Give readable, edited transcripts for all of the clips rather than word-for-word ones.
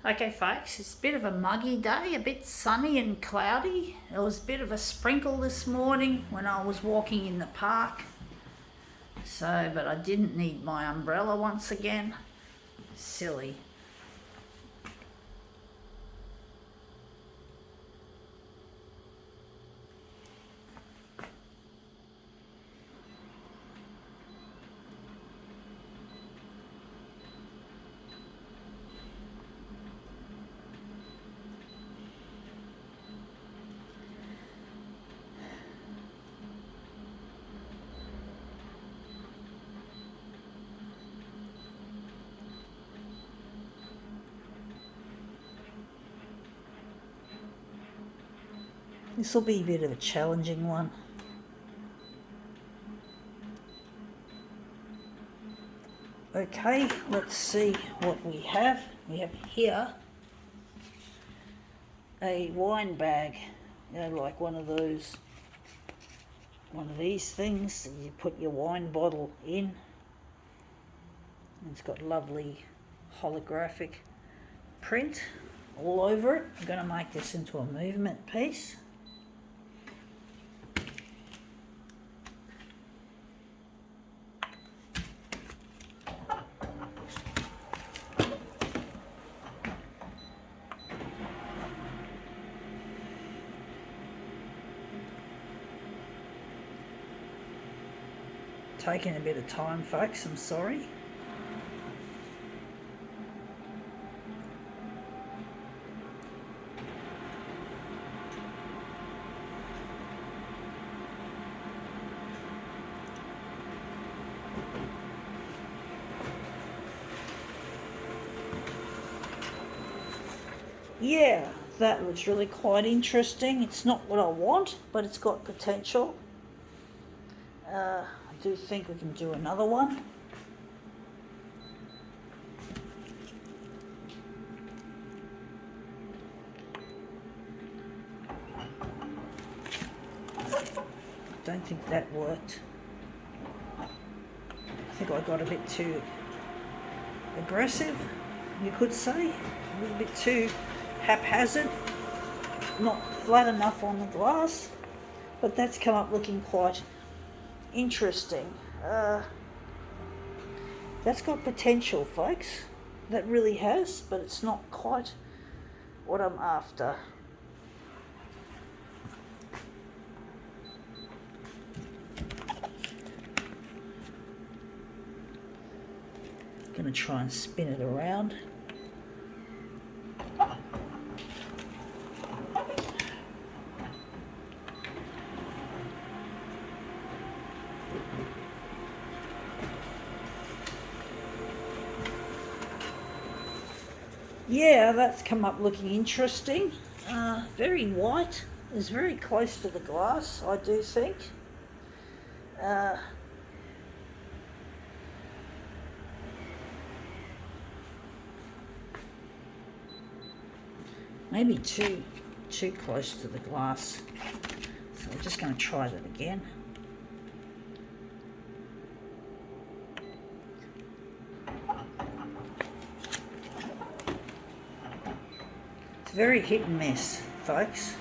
Okay folks, it's a bit of a muggy day, a bit sunny and cloudy. There was a bit of a sprinkle this morning when I was walking in the park. But I didn't need my umbrella once again. Silly. This will be a bit of a challenging one. Okay, let's see what we have. We have here a wine bag, like one of these things that you put your wine bottle in. It's got lovely holographic print all over it. I'm going to make this into a movement piece. Taking a bit of time, folks, I'm sorry. Yeah, that looks really quite interesting. It's not what I want, but it's got potential. I do think we can do another one. Don't think that worked. I think I got a bit too aggressive, you could say. A little bit too haphazard. Not flat enough on the glass. But that's come up looking quite interesting. That's got potential, folks. That really has, but it's not quite what I'm after. Gonna try and spin it around. Yeah, that's come up looking interesting. Very white. It's very close to the glass, I do think. Maybe too close to the glass. So I'm just going to try that again. It's very hit and miss, folks.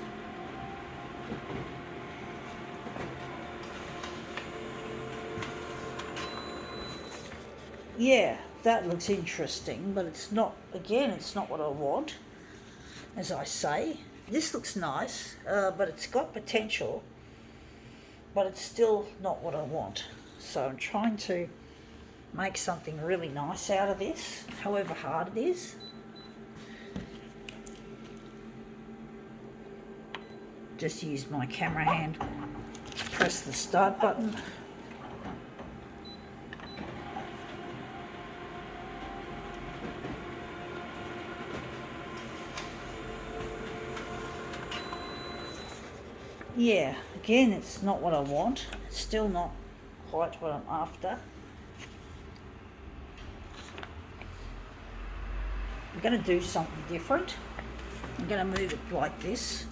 Yeah, that looks interesting, but it's not, again, it's not what I want. As I say, this looks nice, but it's got potential, but it's still not what I want. So I'm trying to make something really nice out of this, however hard it is. Just use my camera hand, press the start button. Yeah, again, it's not what I want. It's still not quite what I'm after. I'm going to do something different. I'm going to move it like this.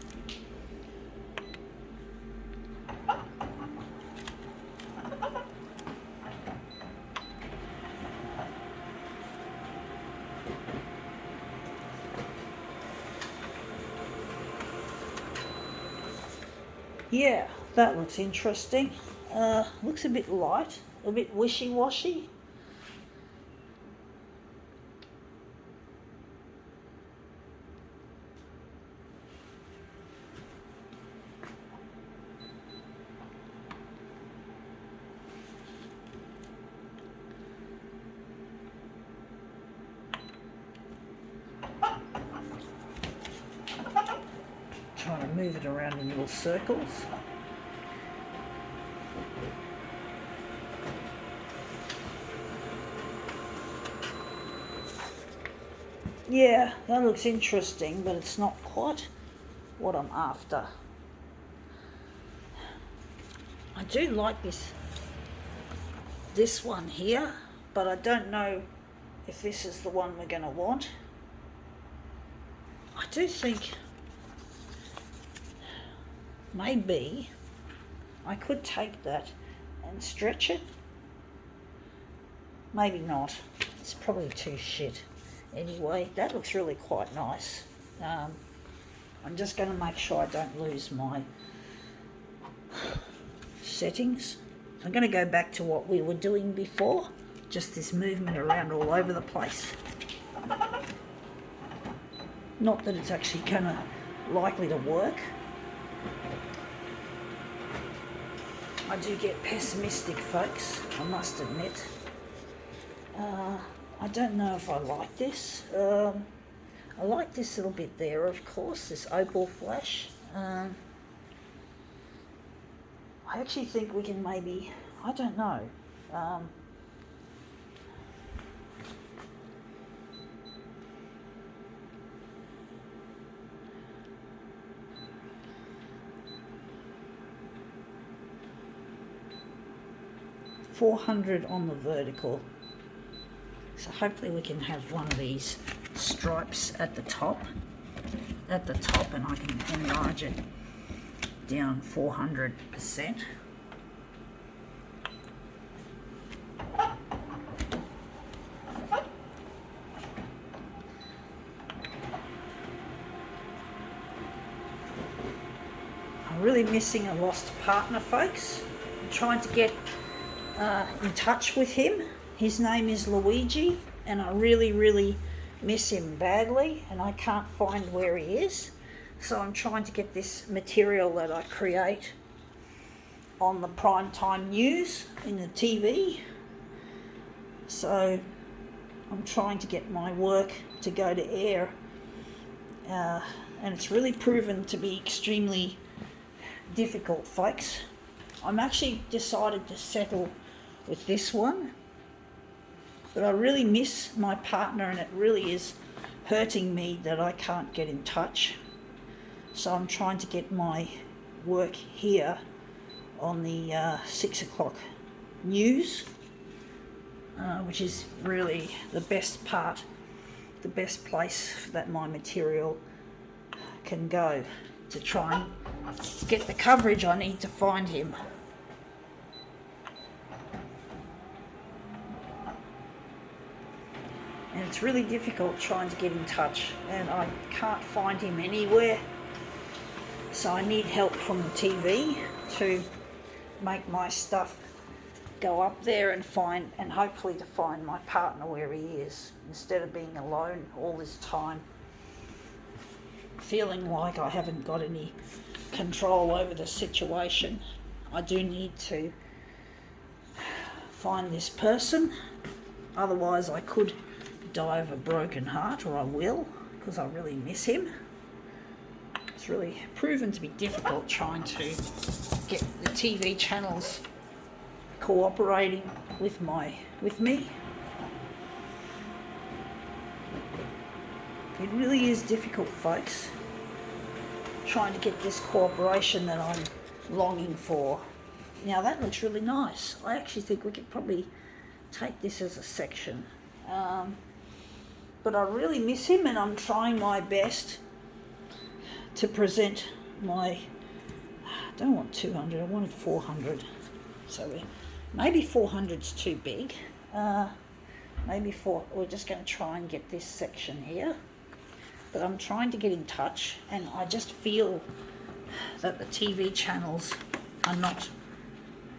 Yeah, that looks interesting. Looks a bit light, a bit wishy-washy. Trying to move it around in little circles. Yeah, that looks interesting, but it's not quite what I'm after. I do like this one here, but I don't know if this is the one we're going to want. I do think maybe I could take that and stretch it. Maybe not. It's probably too shit. Anyway, that looks really quite nice. I'm just going to make sure I don't lose my settings. I'm going to go back to what we were doing before, just this movement around all over the place. Not that it's actually going to likely to work. I do get pessimistic, folks, I must admit. I don't know if I like this. I like this little bit there, of course, this opal flash. I actually think we can maybe, I don't know. $400 on the vertical. So hopefully we can have one of these stripes at the top, and I can enlarge it down 400%. I'm really missing a lost partner, folks. I'm trying to get in touch with him. His name is Luigi, and I really miss him badly, and I can't find where he is. So I'm trying to get this material that I create on the primetime news in the TV. So I'm trying to get my work to go to air, and it's really proven to be extremely difficult, folks. I'm actually decided to settle with this one, but I really miss my partner, and it really is hurting me that I can't get in touch. So I'm trying to get my work here on the 6 o'clock news, which is really the best part, the best place that my material can go to try and get the coverage I need to find him. And it's really difficult trying to get in touch, and I can't find him anywhere. So I need help from the TV to make my stuff go up there and hopefully to find my partner where he is, instead of being alone all this time, feeling like I haven't got any control over the situation. I do need to find this person, otherwise I could die of a broken heart, or I will, because I really miss him. It's really proven to be difficult trying to get the TV channels cooperating with me. It really is difficult, folks, trying to get this cooperation that I'm longing for. Now that looks really nice. I actually think we could probably take this as a section. But I really miss him, and I'm trying my best to present I don't want 200, I wanted 400. So maybe 400's too big. We're just going to try and get this section here. But I'm trying to get in touch, and I just feel that the TV channels are not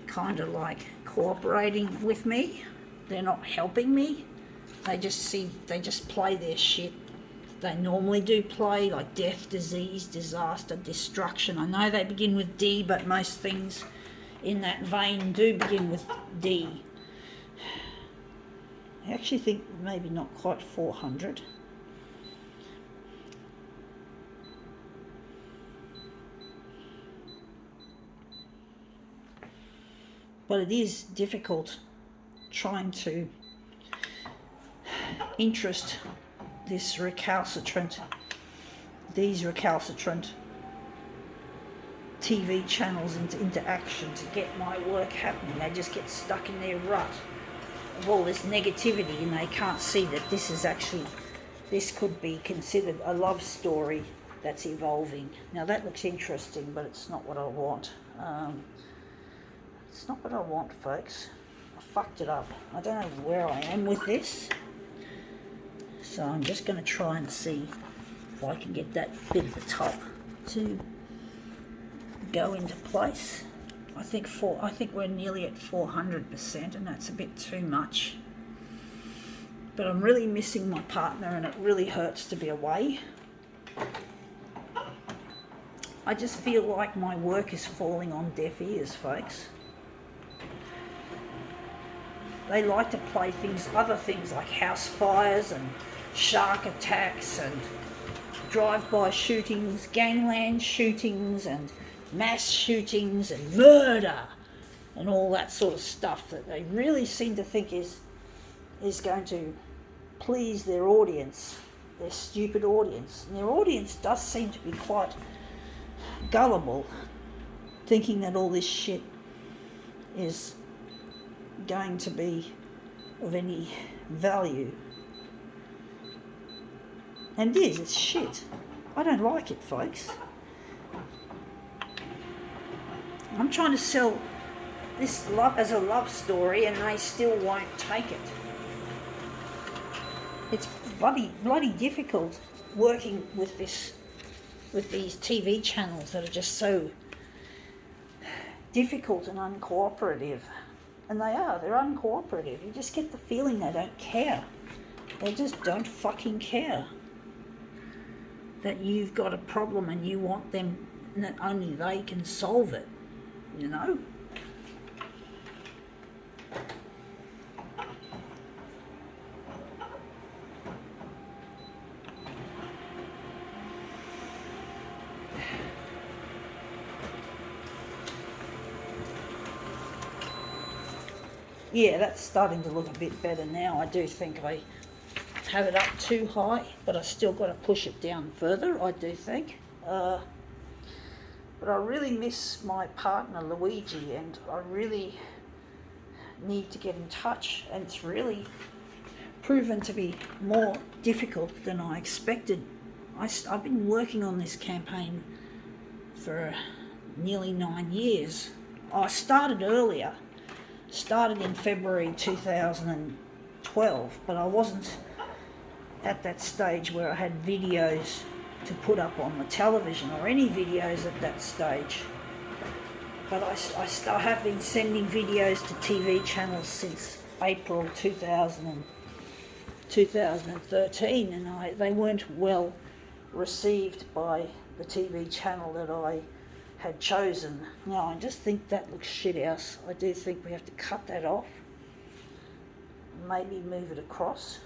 kind of like cooperating with me. They're not helping me. They just play their shit they normally do play, like death, disease, disaster, destruction. I know they begin with D, but most things in that vein do begin with D. I actually think maybe not quite 400. But it is difficult trying to interest these recalcitrant TV channels into action to get my work happening. They just get stuck in their rut of all this negativity, and they can't see that this could be considered a love story that's evolving. Now that looks interesting, but it's not what I want. It's not what I want, folks. I fucked it up. I don't know where I am with this. So I'm just going to try and see if I can get that bit at the top to go into place. I think we're nearly at 400%, and that's a bit too much. But I'm really missing my partner, and it really hurts to be away. I just feel like my work is falling on deaf ears, folks. They like to play other things like house fires and shark attacks and drive-by shootings, gangland shootings and mass shootings and murder and all that sort of stuff that they really seem to think is going to please their audience, their stupid audience. And their audience does seem to be quite gullible, thinking that all this shit is going to be of any value. And it's shit. I don't like it, folks. I'm trying to sell this love as a love story, and they still won't take it. It's bloody difficult working with these TV channels that are just so difficult and uncooperative. And they're uncooperative. You just get the feeling they don't care. They just don't fucking care that you've got a problem and you want them, and that only they can solve it, you know? Yeah, that's starting to look a bit better now. I do think I have it up too high, but I still got to push it down further, I do think. But I really miss my partner Luigi, and I really need to get in touch, and it's really proven to be more difficult than I expected. I've been working on this campaign for nearly 9 years. I started earlier, in February 2012, but I wasn't at that stage where I had videos to put up on the television or any videos at that stage. But I have been sending videos to TV channels since April 2013, and they weren't well received by the TV channel that I had chosen. Now, I just think that looks shit house. I do think we have to cut that off, maybe move it across.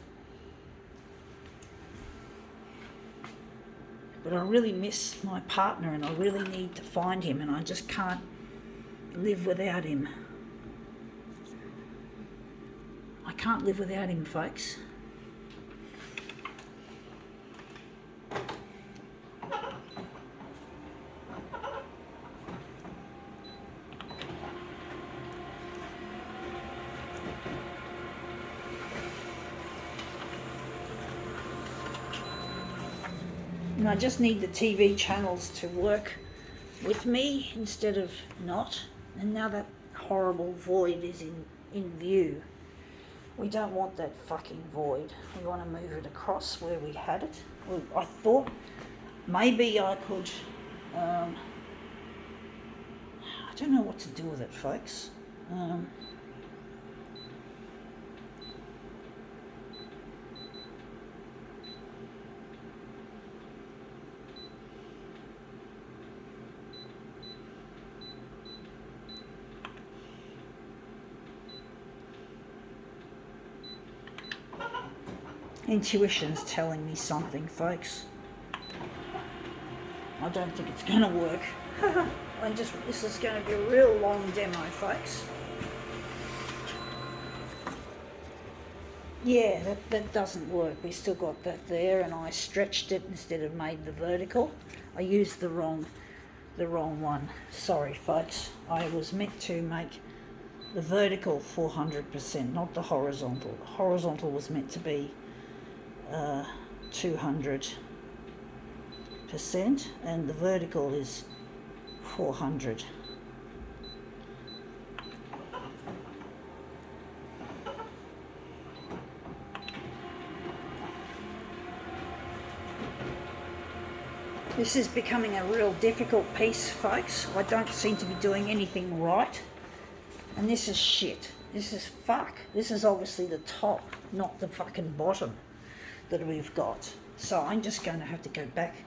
But I really miss my partner, and I really need to find him, and I just can't live without him. I can't live without him, folks. And I just need the TV channels to work with me instead of not. And now that horrible void is in view, we don't want that fucking void. We want to move it across where we had it. Well, I thought maybe I could don't know what to do with it, folks. Intuition's telling me something, folks. I don't think it's going to work. This is going to be a real long demo, folks. Yeah, that doesn't work. We still got that there, and I stretched it instead of made the vertical. I used the wrong one. Sorry, folks. I was meant to make the vertical 400%, not the horizontal. The horizontal was meant to be 200%, and the vertical is 400. This is becoming a real difficult piece, folks. I don't seem to be doing anything right, and this is shit. This is fuck. This is obviously the top, not the fucking bottom that we've got. So I'm just going to have to go back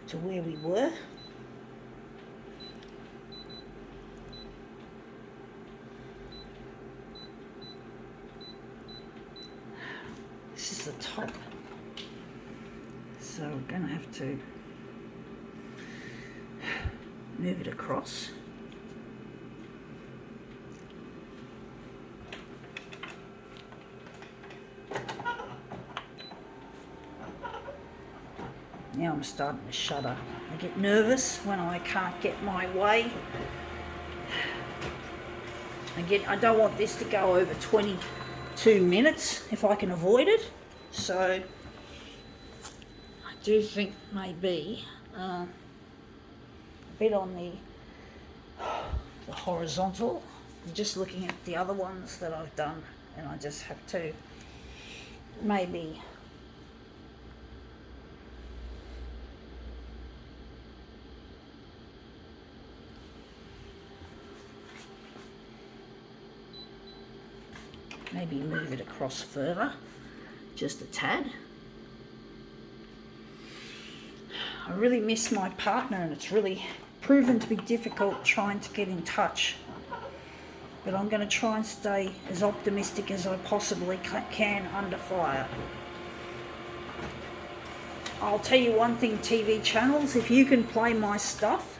to where we were. This is the top. So we're going to have to move it across. Now I'm starting to shudder. I get nervous when I can't get my way. I don't want this to go over 22 minutes if I can avoid it. So I do think maybe a bit on the horizontal. I'm just looking at the other ones that I've done, and I just have to maybe move it across further, just a tad. I really miss my partner, and it's really proven to be difficult trying to get in touch. But I'm going to try and stay as optimistic as I possibly can under fire. I'll tell you one thing, TV channels, if you can play my stuff,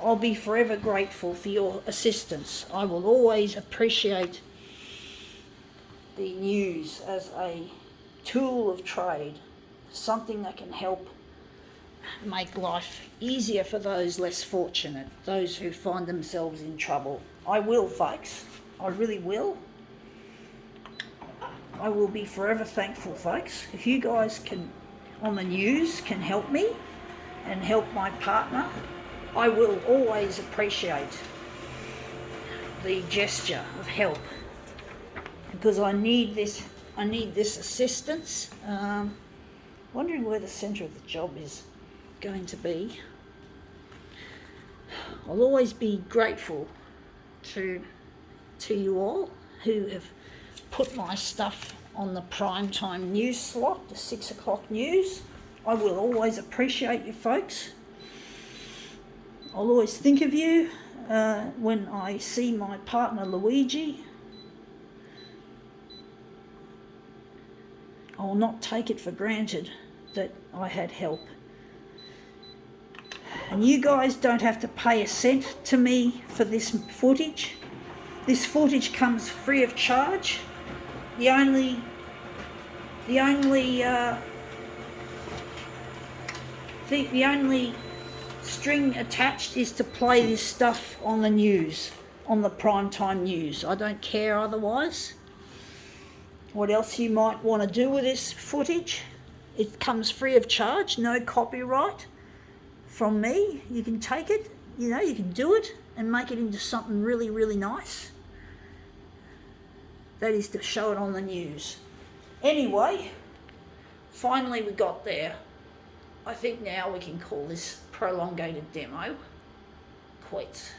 I'll be forever grateful for your assistance. I will always appreciate the news as a tool of trade, something that can help make life easier for those less fortunate, those who find themselves in trouble. I will, folks. I really will. I will be forever thankful, folks. If you guys can, on the news, can help me and help my partner, I will always appreciate the gesture of help, because I need this assistance. Wondering where the centre of the job is going to be. I'll always be grateful to you all who have put my stuff on the primetime news slot, the 6 o'clock news. I will always appreciate you folks. I'll always think of you when I see my partner Luigi. I will not take it for granted that I had help. And you guys don't have to pay a cent to me for this footage. This footage comes free of charge. The only string attached is to play this stuff on the news, on the primetime news. I don't care otherwise. What else you might want to do with this footage? It comes free of charge, no copyright from me. You can take it, you can do it and make it into something really, really nice. That is to show it on the news. Anyway, finally we got there. I think now we can call this prolongated demo quits.